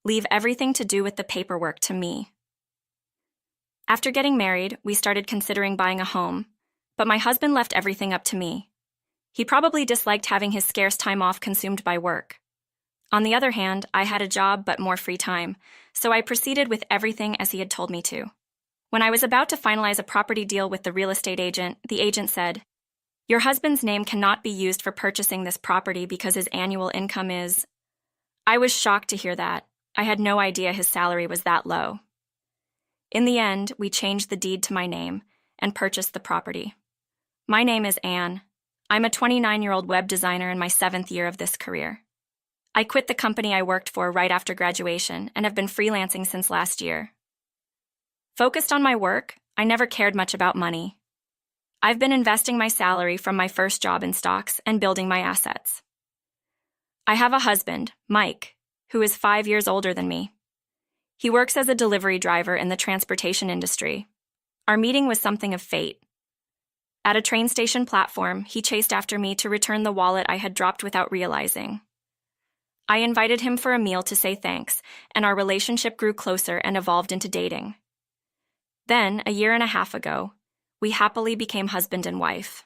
Leave everything to do with the paperwork to me. After getting married, we started considering buying a home, but my husband left everything up to me. He probably disliked having his scarce time off consumed by work. On the other hand, I had a job but more free time, so I proceeded with everything as he had told me to. When I was about to finalize a property deal with the real estate agent, the agent said, "Your husband's name cannot be used for purchasing this property because his annual income is..." I was shocked to hear that. I had no idea his salary was that low. In the end, we changed the deed to my name and purchased the property. My name is Anne. I'm a 29-year-old web designer in my 7th year of this career. I quit the company I worked for right after graduation and have been freelancing since last year. Focused on my work, I never cared much about money. I've been investing my salary from my first job in stocks and building my assets. I have a husband, Mike, who is 5 years older than me. He works as a delivery driver in the transportation industry. Our meeting was something of fate. At a train station platform, he chased after me to return the wallet I had dropped without realizing. I invited him for a meal to say thanks, and our relationship grew closer and evolved into dating. Then, a year and a half ago, we happily became husband and wife.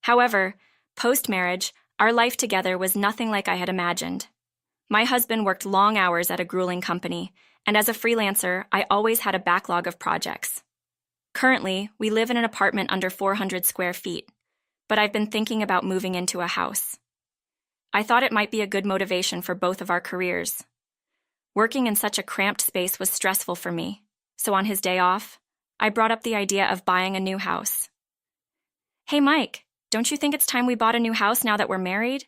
However, post-marriage, our life together was nothing like I had imagined. My husband worked long hours at a grueling company, and as a freelancer, I always had a backlog of projects. Currently, we live in an apartment under 400 square feet, but I've been thinking about moving into a house. I thought it might be a good motivation for both of our careers. Working in such a cramped space was stressful for me, so on his day off, I brought up the idea of buying a new house. "Hey Mike, don't you think it's time we bought a new house now that we're married?"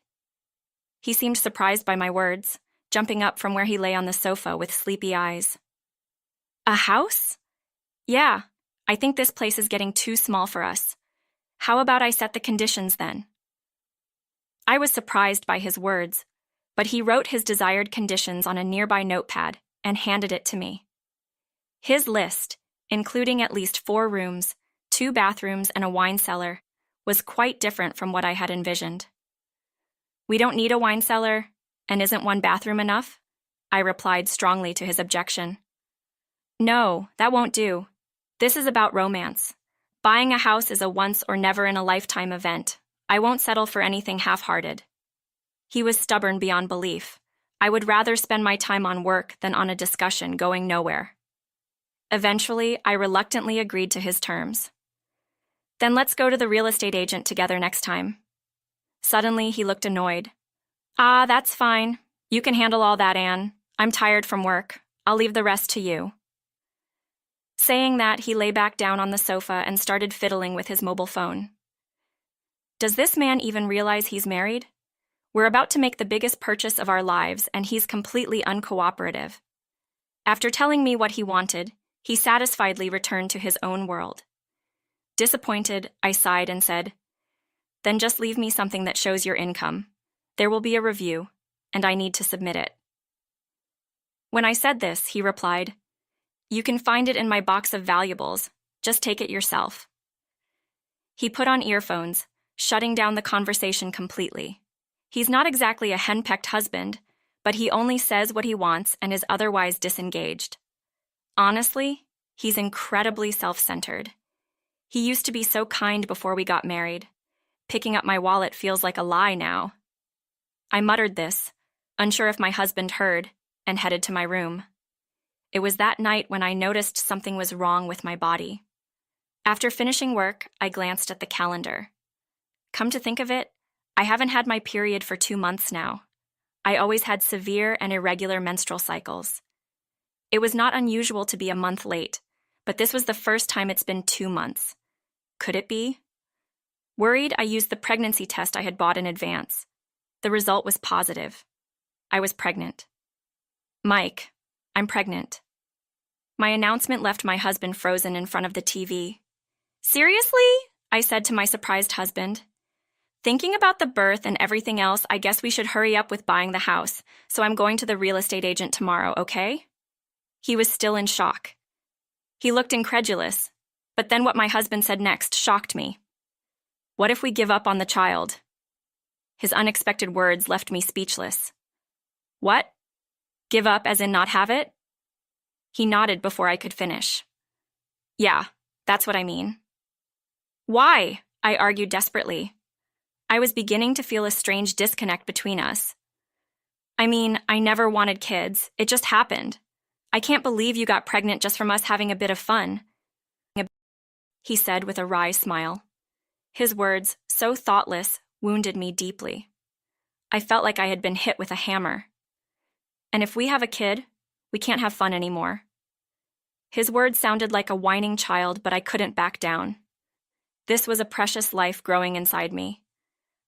He seemed surprised by my words, jumping up from where he lay on the sofa with sleepy eyes. "A house? Yeah, I think this place is getting too small for us. How about I set the conditions then?" I was surprised by his words, but he wrote his desired conditions on a nearby notepad and handed it to me. His list, including at least 4 rooms, 2 bathrooms, and a wine cellar, was quite different from what I had envisioned. "We don't need a wine cellar, and isn't 1 bathroom enough?" I replied strongly to his objection. "No, that won't do. This is about romance. Buying a house is a once-or-never-in-a-lifetime event. I won't settle for anything half-hearted." He was stubborn beyond belief. I would rather spend my time on work than on a discussion going nowhere. Eventually, I reluctantly agreed to his terms. "Then let's go to the real estate agent together next time." Suddenly, he looked annoyed. "Ah, that's fine. You can handle all that, Anne. I'm tired from work. I'll leave the rest to you." Saying that, he lay back down on the sofa and started fiddling with his mobile phone. Does this man even realize he's married? We're about to make the biggest purchase of our lives, and he's completely uncooperative. After telling me what he wanted, he satisfiedly returned to his own world. Disappointed, I sighed and said, "Then just leave me something that shows your income. There will be a review, and I need to submit it." When I said this, he replied, "You can find it in my box of valuables. Just take it yourself." He put on earphones, shutting down the conversation completely. He's not exactly a henpecked husband, but he only says what he wants and is otherwise disengaged. Honestly, he's incredibly self-centered. He used to be so kind before we got married. Picking up my wallet feels like a lie now. I muttered this, unsure if my husband heard, and headed to my room. It was that night when I noticed something was wrong with my body. After finishing work, I glanced at the calendar. Come to think of it, I haven't had my period for 2 months now. I always had severe and irregular menstrual cycles. It was not unusual to be a month late, but this was the first time it's been 2 months. Could it be? Worried, I used the pregnancy test I had bought in advance. The result was positive. I was pregnant. "Mike, I'm pregnant." My announcement left my husband frozen in front of the TV. "Seriously?" I said to my surprised husband. "Thinking about the birth and everything else, I guess we should hurry up with buying the house, so I'm going to the real estate agent tomorrow, okay?" He was still in shock. He looked incredulous, but then what my husband said next shocked me. "What if we give up on the child?" His unexpected words left me speechless. "What? Give up as in not have it? He nodded before I could finish. Yeah, that's what I mean. Why? I argued desperately. I was beginning to feel a strange disconnect between us. I mean, I never wanted kids. It just happened. I can't believe you got pregnant just from us having a bit of fun, he said with a wry smile. His words, so thoughtless, wounded me deeply. I felt like I had been hit with a hammer. And if we have a kid, we can't have fun anymore. His words sounded like a whining child, but I couldn't back down. This was a precious life growing inside me.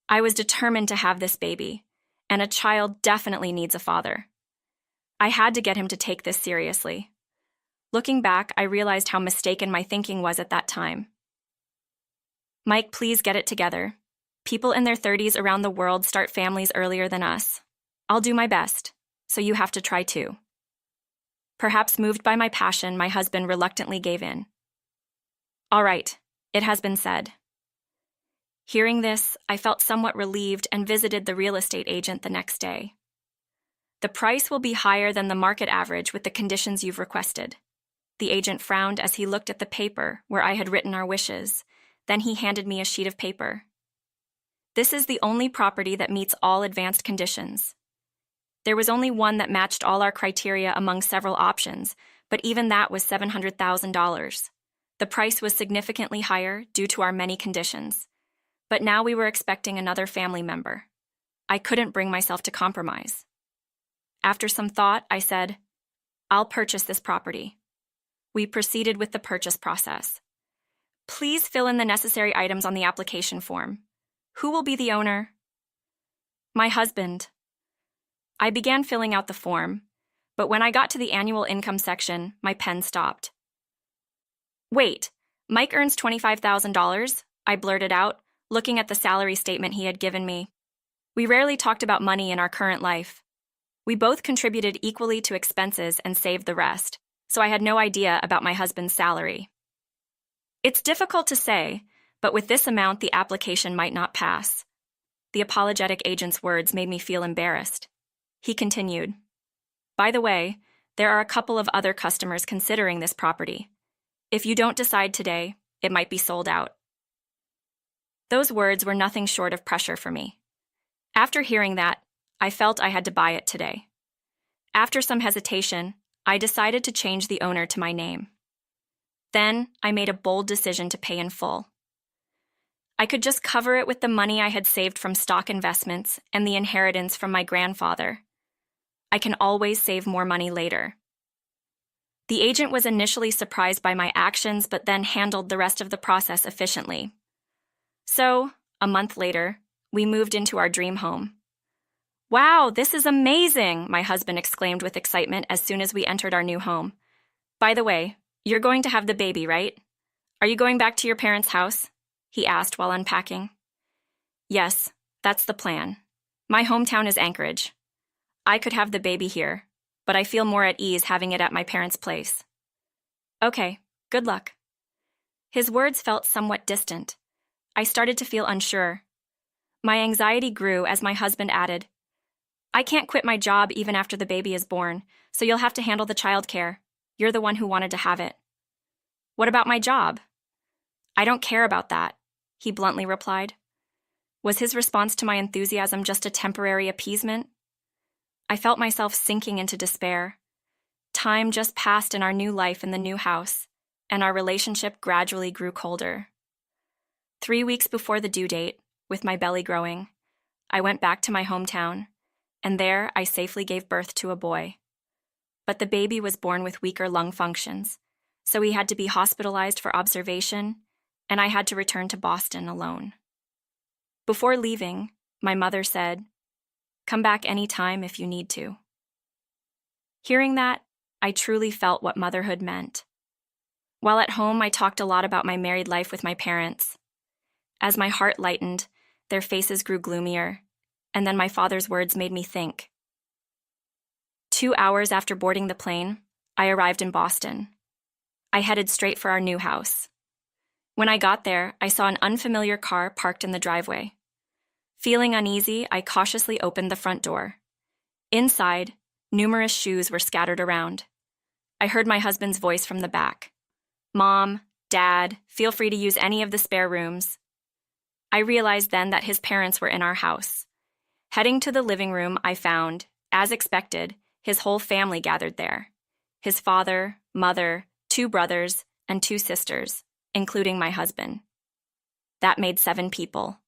I was determined to have this baby, and a child definitely needs a father. I had to get him to take this seriously. Looking back, I realized how mistaken my thinking was at that time. Mike, please get it together. People in their 30s around the world start families earlier than us. I'll do my best, so you have to try too. Perhaps moved by my passion, my husband reluctantly gave in. All right, it has been said. Hearing this, I felt somewhat relieved and visited the real estate agent the next day. The price will be higher than the market average with the conditions you've requested. The agent frowned as he looked at the paper where I had written our wishes. Then he handed me a sheet of paper. This is the only property that meets all advanced conditions. There was only one that matched all our criteria among several options, but even that was $700,000. The price was significantly higher due to our many conditions. But now we were expecting another family member. I couldn't bring myself to compromise. After some thought, I said, I'll purchase this property. We proceeded with the purchase process. Please fill in the necessary items on the application form. Who will be the owner? My husband. I began filling out the form, but when I got to the annual income section, my pen stopped. Wait, Mike earns $25,000? I blurted out, looking at the salary statement he had given me. We rarely talked about money in our current life. We both contributed equally to expenses and saved the rest, so I had no idea about my husband's salary. It's difficult to say, but with this amount, the application might not pass. The apologetic agent's words made me feel embarrassed. He continued, By the way, there are a couple of other customers considering this property. If you don't decide today, it might be sold out. Those words were nothing short of pressure for me. After hearing that, I felt I had to buy it today. After some hesitation, I decided to change the owner to my name. Then, I made a bold decision to pay in full. I could just cover it with the money I had saved from stock investments and the inheritance from my grandfather. I can always save more money later. The agent was initially surprised by my actions, but then handled the rest of the process efficiently. So, a month later, we moved into our dream home. Wow, this is amazing, my husband exclaimed with excitement as soon as we entered our new home. By the way, you're going to have the baby, right? Are you going back to your parents' house? He asked while unpacking. Yes, that's the plan. My hometown is Anchorage. I could have the baby here, but I feel more at ease having it at my parents' place. Okay, good luck. His words felt somewhat distant. I started to feel unsure. My anxiety grew as my husband added, I can't quit my job even after the baby is born, so you'll have to handle the childcare. You're the one who wanted to have it. What about my job? I don't care about that, he bluntly replied. Was his response to my enthusiasm just a temporary appeasement? I felt myself sinking into despair. Time just passed in our new life in the new house, and our relationship gradually grew colder. 3 weeks before the due date, with my belly growing, I went back to my hometown, and there I safely gave birth to a boy. But the baby was born with weaker lung functions, so he had to be hospitalized for observation, and I had to return to Boston alone. Before leaving, my mother said, Come back any time if you need to. Hearing that, I truly felt what motherhood meant. While at home, I talked a lot about my married life with my parents. As my heart lightened, their faces grew gloomier, and then my father's words made me think. 2 hours after boarding the plane, I arrived in Boston. I headed straight for our new house. When I got there, I saw an unfamiliar car parked in the driveway. Feeling uneasy, I cautiously opened the front door. Inside, Numerous shoes were scattered around. I heard my husband's voice from the back. "Mom, Dad, feel free to use any of the spare rooms." I realized then that his parents were in our house. Heading to the living room, I found, as expected, his whole family gathered there. His father, mother, 2 brothers, and 2 sisters, including my husband. That made 7 people.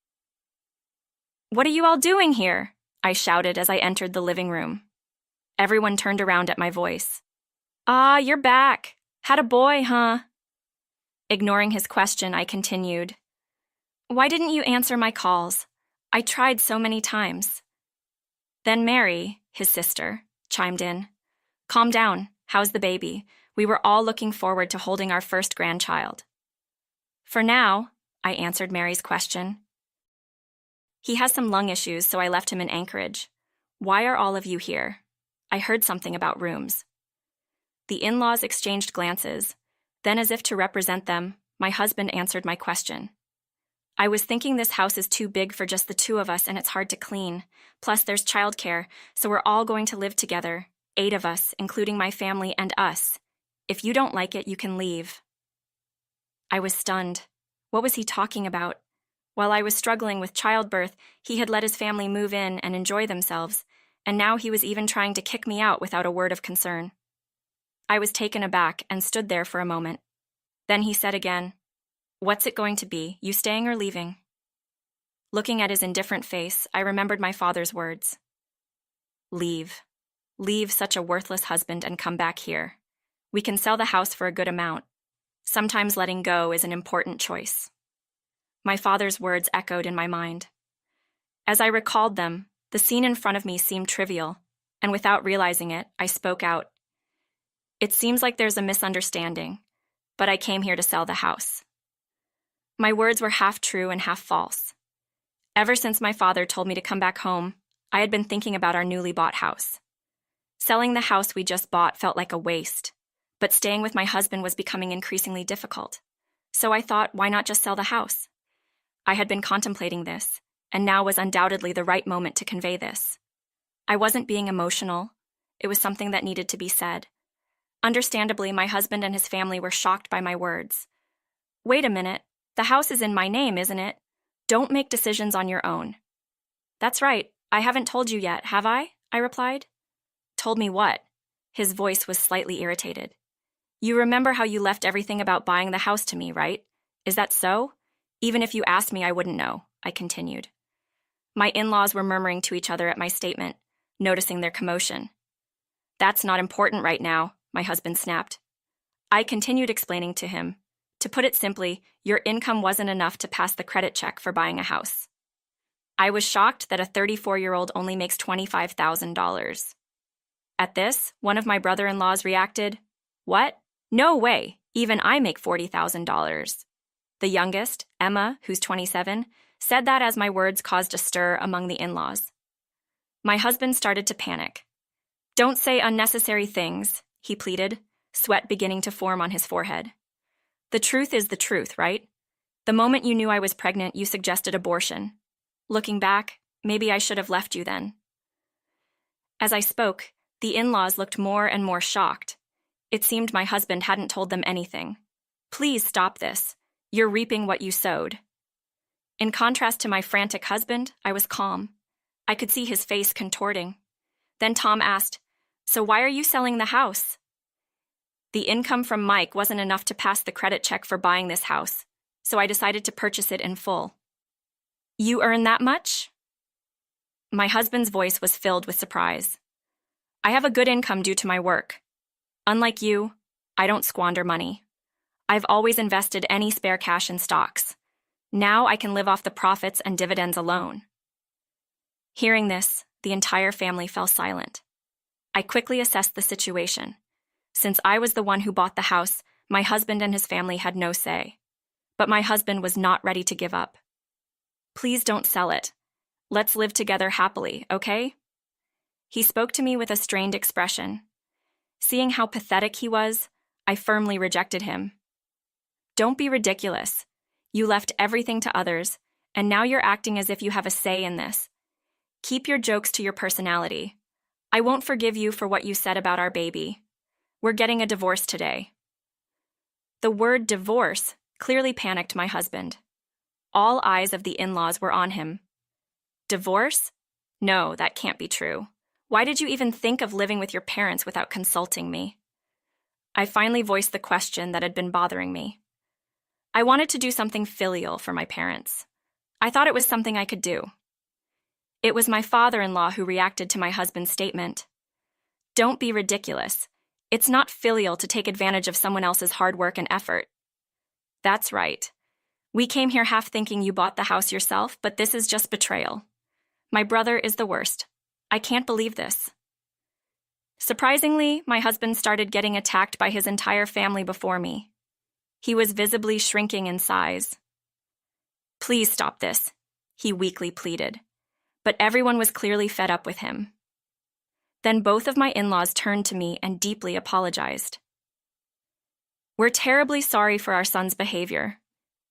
"What are you all doing here?" I shouted as I entered the living room. Everyone turned around at my voice. "Ah, you're back. Had a boy, huh?" Ignoring his question, I continued. "Why didn't you answer my calls? I tried so many times." Then Mary, his sister, chimed in. "Calm down. How's the baby? We were all looking forward to holding our first grandchild." "For now," I answered Mary's question. "He has some lung issues, so I left him in Anchorage. Why are all of you here? I heard something about rooms." The in-laws exchanged glances. Then, as if to represent them, my husband answered my question. "I was thinking this house is too big for just the 2 of us and it's hard to clean. Plus, there's childcare, so we're all going to live together. 8 of us, including my family and us. If you don't like it, you can leave." I was stunned. What was he talking about? While I was struggling with childbirth, he had let his family move in and enjoy themselves, and now he was even trying to kick me out without a word of concern. I was taken aback and stood there for a moment. Then he said again, "What's it going to be? You staying or leaving?" Looking at his indifferent face, I remembered my father's words. "Leave. Leave such a worthless husband and come back here. We can sell the house for a good amount. Sometimes letting go is an important choice." My father's words echoed in my mind. As I recalled them, the scene in front of me seemed trivial, and without realizing it, I spoke out. "It seems like there's a misunderstanding, but I came here to sell the house." My words were half true and half false. Ever since my father told me to come back home, I had been thinking about our newly bought house. Selling the house we just bought felt like a waste, but staying with my husband was becoming increasingly difficult. So I thought, why not just sell the house? I had been contemplating this, and now was undoubtedly the right moment to convey this. I wasn't being emotional. It was something that needed to be said. Understandably, my husband and his family were shocked by my words. "Wait a minute. The house is in my name, isn't it? Don't make decisions on your own." "That's right. I haven't told you yet, have I?" I replied. "Told me what?" His voice was slightly irritated. "You remember how you left everything about buying the house to me, right? Is that so? Even if you asked me, I wouldn't know," I continued. My in-laws were murmuring to each other at my statement, noticing their commotion. "That's not important right now," my husband snapped. I continued explaining to him. To put it simply, your income wasn't enough to pass the credit check for buying a house. I was shocked that a 34-year-old only makes $25,000. At this, one of my brother-in-laws reacted, "What? No way, even I make $40,000. The youngest, Emma, who's 27, said that as my words caused a stir among the in-laws. My husband started to panic. "Don't say unnecessary things," he pleaded, sweat beginning to form on his forehead. "The truth is the truth, right? The moment you knew I was pregnant, you suggested abortion. Looking back, maybe I should have left you then." As I spoke, the in-laws looked more and more shocked. It seemed my husband hadn't told them anything. "Please stop this. You're reaping what you sowed." In contrast to my frantic husband, I was calm. I could see his face contorting. Then Tom asked, "So why are you selling the house?" "The income from Mike wasn't enough to pass the credit check for buying this house, so I decided to purchase it in full." "You earn that much?" My husband's voice was filled with surprise. "I have a good income due to my work. Unlike you, I don't squander money. I've always invested any spare cash in stocks. Now I can live off the profits and dividends alone." Hearing this, the entire family fell silent. I quickly assessed the situation. Since I was the one who bought the house, my husband and his family had no say. But my husband was not ready to give up. "Please don't sell it. Let's live together happily, okay?" He spoke to me with a strained expression. Seeing how pathetic he was, I firmly rejected him. "Don't be ridiculous. You left everything to others, and now you're acting as if you have a say in this. Keep your jokes to your personality. I won't forgive you for what you said about our baby. We're getting a divorce today." The word divorce clearly panicked my husband. All eyes of the in-laws were on him. Divorce? No, that can't be true. Why did you even think of living with your parents without consulting me? I finally voiced the question that had been bothering me. I wanted to do something filial for my parents. I thought it was something I could do. It was my father-in-law who reacted to my husband's statement. "Don't be ridiculous. It's not filial to take advantage of someone else's hard work and effort." "That's right. We came here half thinking you bought the house yourself, but this is just betrayal. My brother is the worst. I can't believe this." Surprisingly, my husband started getting attacked by his entire family before me. He was visibly shrinking in size. "Please stop this," he weakly pleaded. But everyone was clearly fed up with him. Then both of my in-laws turned to me and deeply apologized. "We're terribly sorry for our son's behavior.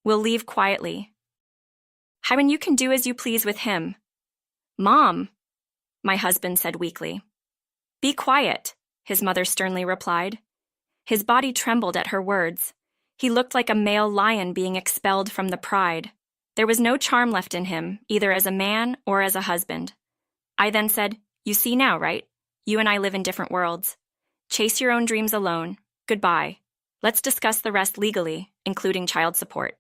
We'll leave quietly." "How when you can do as you please with him?" "Mom," my husband said weakly. "Be quiet," his mother sternly replied. His body trembled at her words. He looked like a male lion being expelled from the pride. There was no charm left in him, either as a man or as a husband. I then said, "You see now, right? You and I live in different worlds. Chase your own dreams alone. Goodbye. Let's discuss the rest legally, including child support."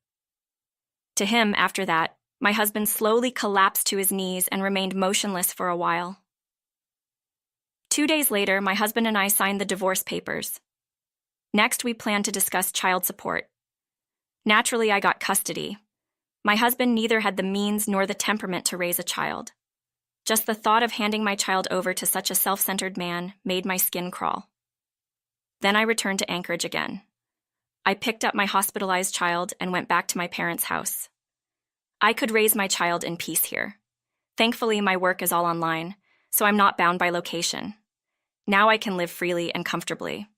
To him, after that, my husband slowly collapsed to his knees and remained motionless for a while. 2 days later, my husband and I signed the divorce papers. Next, we planned to discuss child support. Naturally, I got custody. My husband neither had the means nor the temperament to raise a child. Just the thought of handing my child over to such a self-centered man made my skin crawl. Then I returned to Anchorage again. I picked up my hospitalized child and went back to my parents' house. I could raise my child in peace here. Thankfully, my work is all online, so I'm not bound by location. Now I can live freely and comfortably.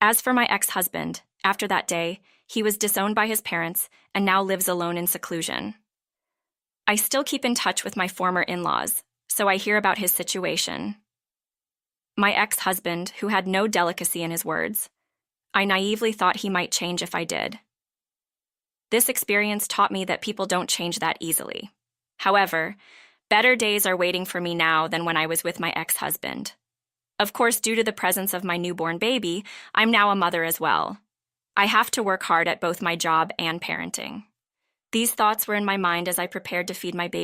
As for my ex-husband, after that day, he was disowned by his parents and now lives alone in seclusion. I still keep in touch with my former in-laws, so I hear about his situation. My ex-husband, who had no delicacy in his words, I naively thought he might change if I did. This experience taught me that people don't change that easily. However, better days are waiting for me now than when I was with my ex-husband. Of course, due to the presence of my newborn baby, I'm now a mother as well. I have to work hard at both my job and parenting. These thoughts were in my mind as I prepared to feed my baby.